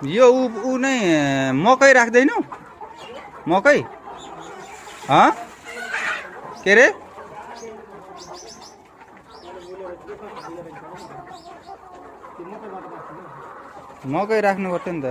यो ऊ नै मकै राख्दैनौ मकै के रे मकै राख्नु पर्थ्यो नि त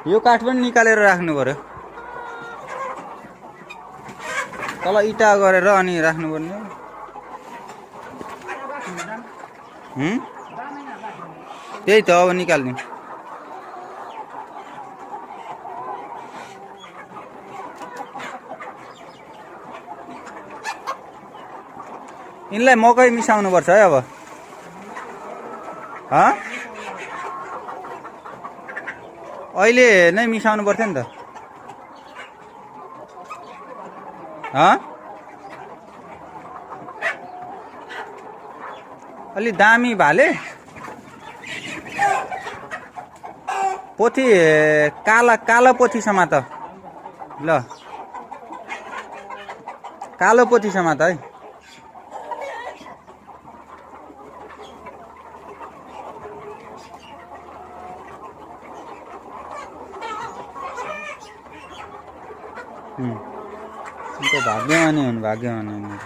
यो काठ पनि निकालेर राख्नु पर्यो तल इटा गरेर अनि राख्नु पर्ने त्यही त अब निकाल्ने यिनलाई मकै मिसाउनु पर्छ है अब अहिले नै मिसाउनु पर्थ्यो नि त अलि दामी भाले पोथी कालो पोथी समात ल कालो पोथी समात है भाग्यमानी हुन् भाग्यमानी हुन्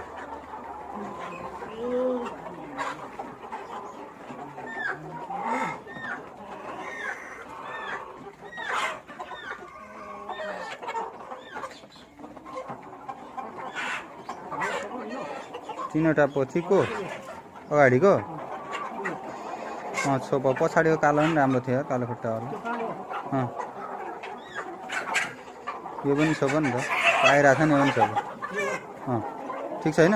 तीनवटा पोथीको अगाडिको छोप पछाडिको कालो पनि राम्रो थियो कालो खुट्टावाला यो पनि छोप नि त पाइरहेको छ नि यो पनि छोप ठिक छैन